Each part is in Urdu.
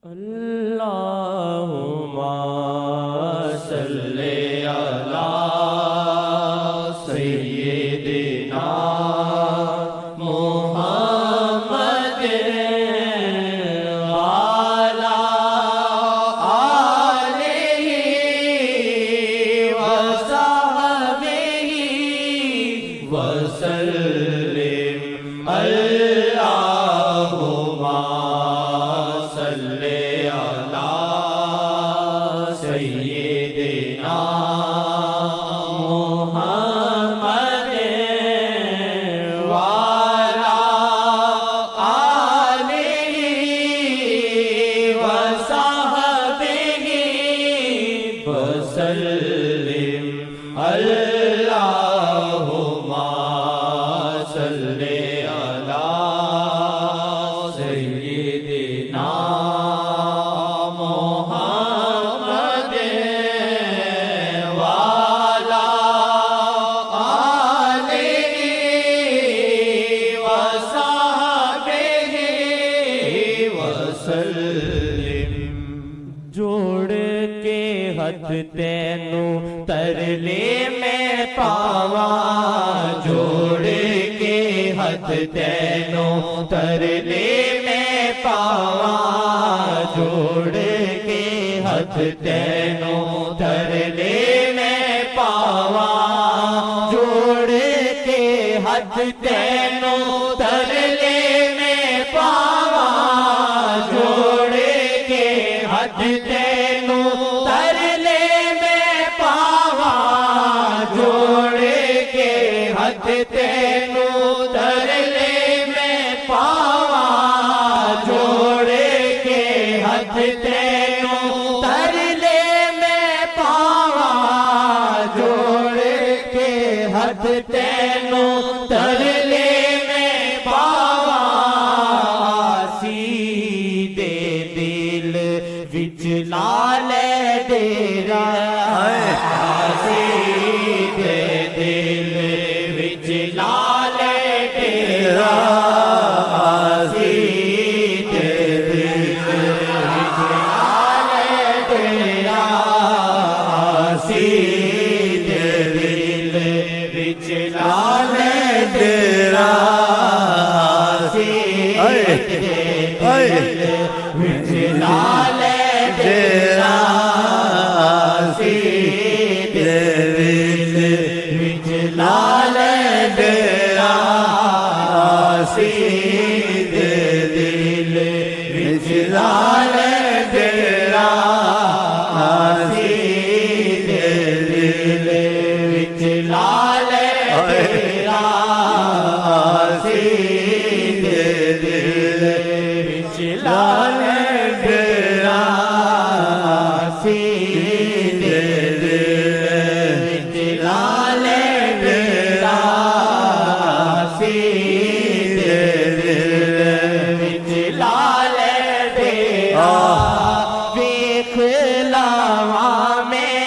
اللہم صلی علی سیدنا محمد وعلی آلہ وصحبہ وسلم اللہم صلی علی سیدنا محمد وعلی آلہ وصحبہ وسلم اللہم صلی علی سیدنا محمد وعلی آلہ وصحبہ وسلم۔ جوڑ کے ہاتھ تینوں ترلے میں پاواں، جوڑ کے ہاتھ تینوں ترلے میں پاواں، جوڑ کے ہاتھ تینوں ترلے میں پاواں، جوڑ کے ہاتھ تینوں ترلے میں پاواں، جوڑ کے ہاتھ تینوں ترلے میں پاواں، جوڑ کے ہاتھ تینوں ترلے میں پاواں، جوڑ کے ہاتھ تینوں ترلے میں پاواں، جوڑ کے ہاتھ تینوں ترلے میں پاواں، سیدھے دل وچ لال ڈیرا، سیدھے دل وچ لال ڈیرا، سیدھے دل وچ لال ڈیرا، سیدھے دل وچ لال ڈیرا، سیدھے دل وچ لال ڈیرا، سیدھے دل وچ لال ڈیرا، سیدھے دل وچ لال ڈیرا، سیدھے دل وچ لال ڈیرا، سیدھے دل وچ لال ڈیرا، سیدھے دل وچ لال ڈیرا، سیدھے دل وچ لال ڈیرا، ویکھ لاواں میں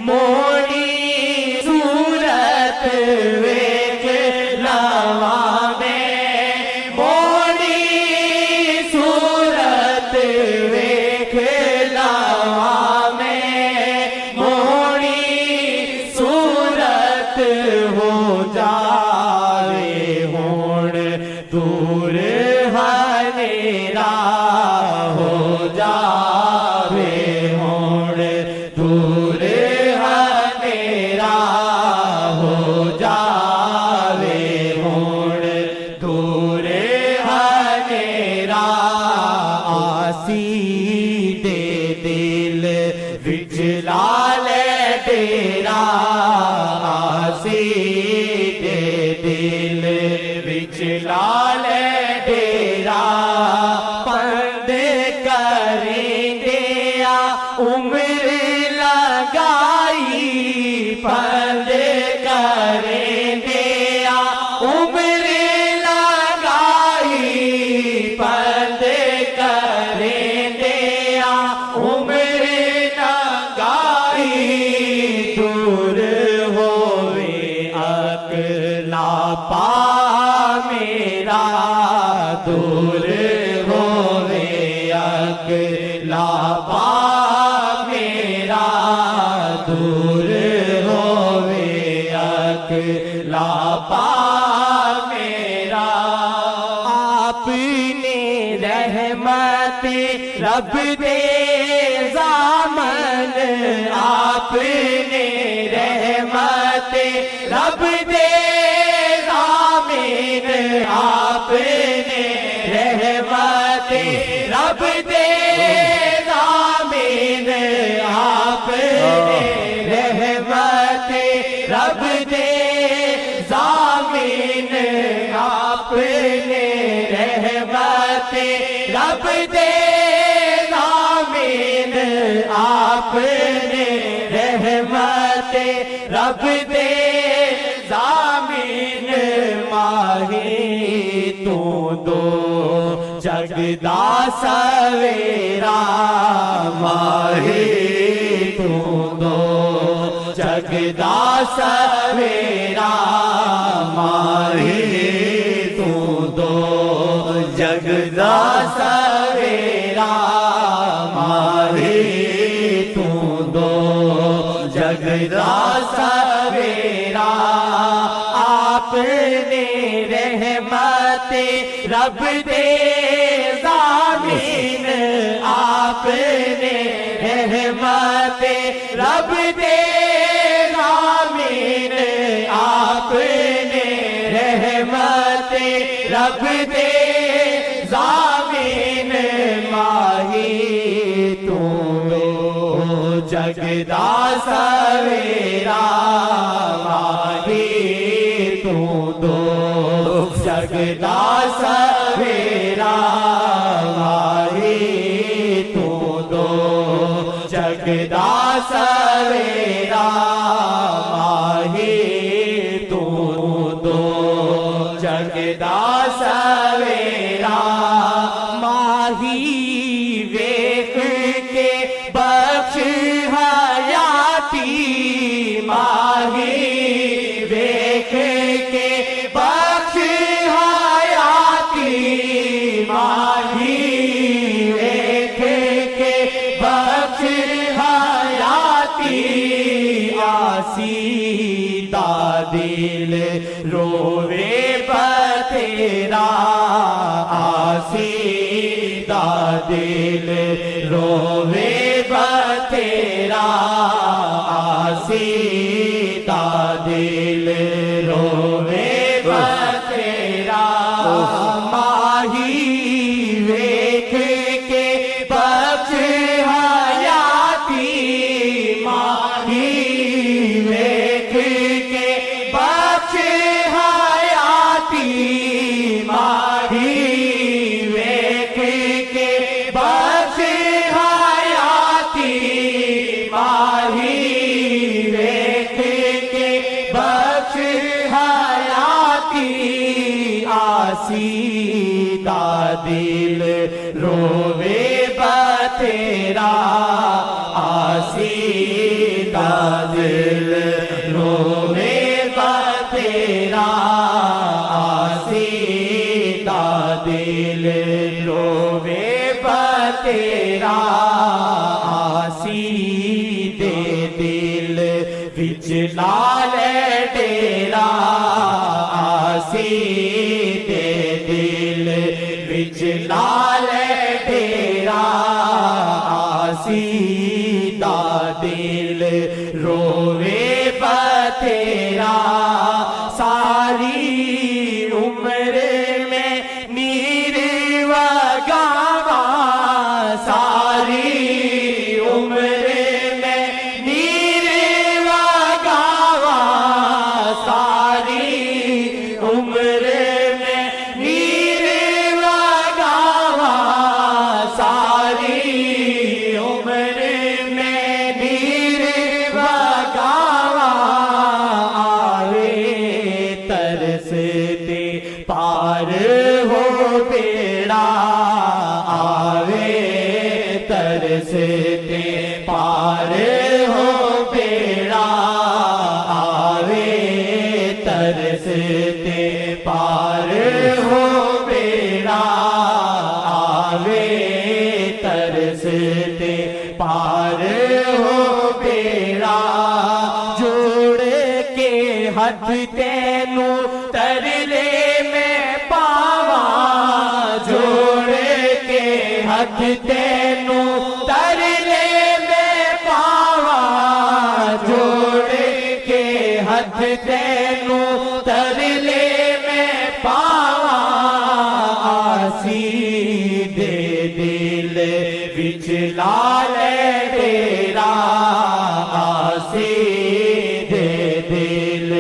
موڑی صورت، ویکھ لاواں میں موڑی صورت، ویکھ لاواں میں موڑی صورت، ہو جاوے ہون دور ہنیرا، ہو جاوے ہون دور ہنیرا، ہو جاوے ہون دور ہنیرا، سیدھے دل وچ لال ڈیرا، سیدھے دل وچ لال ڈیرا، اپنے رحمت رب دے زامن اپنے رحمت رب دے زامن اپنے رحمت رب دے زامن اپنے رحمت رب دے زامن اپنے رحمت رب دے زامن اپنے رحمت رب دے زامن ماہی تو دو جگ دا سویرا ماہی تو دو جگ دا سویرا ماہی تو دو جگ دا سویرا ماہی تو دو جگ دا سویرا آپ نے رحمت رب دے زامین آپ نے رحمت رب دے زامین آپ نے رحمت رب دے زامین ماہی تو جگ دا سویرا ماہی تو دو جگ دا سویرا ماہی تو دو جگ دا سویرا ماہی تو دو جگ دا سویرا ماہی ویکھ کے بخش حیاتی ماہی ویکھ کے بخش حیاتی ماہی ویکھ کے بخش حیاتی آسی دا دل روے بتیرا آسی دا دل روے بتیرا آسی دا دل روے بتیرا ماہی ویکھ کے بخش حیاتی ماہی ویکھ کے بخش حیاتی ماہی ویکھ کے بخش حیاتی ماہی ویکھ کے بخش حیاتی آسی دا دل روے بتیرا آسی دا دل روے بتیرا آسی دا دل روے بتیرا آسی دے دل وچ لال ڈیرا آسی دے دل وچ لال ڈیرا آسی دا دل روے بتیرا ساری عمر میں نیر وگاوا ساری عمر میں نیر وگاوا ساری عمر میں نیر وگاوا ساری عمر میں نیر وگاوا آوے ترستے پار ہو بیڑا آوے ترستے پار ہو بیڑا آوے ترستے پار ہو بیڑا آوے ترستے پار ہو بیڑا جوڑ کے ہاتھ تینوں ترلے میں پاواں ہاتھ تینو ترلے میں پاوا جوڑ کے ہاتھ تینو ترلے میں پاوا آسی دے دل وچ لال تیرا آسی دے دل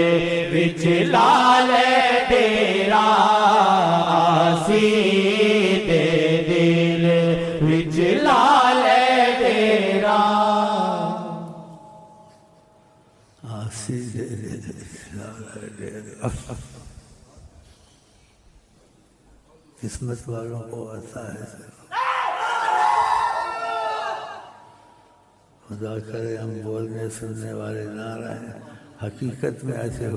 وچ لال تیرا آسی دے دل وچ لال تیرا آسی دے دل لال تیرا قسمت والوں کو آتا ہے خدا کرے ہم بولنے سننے والے نہ رہیں حقیقت میں ایسے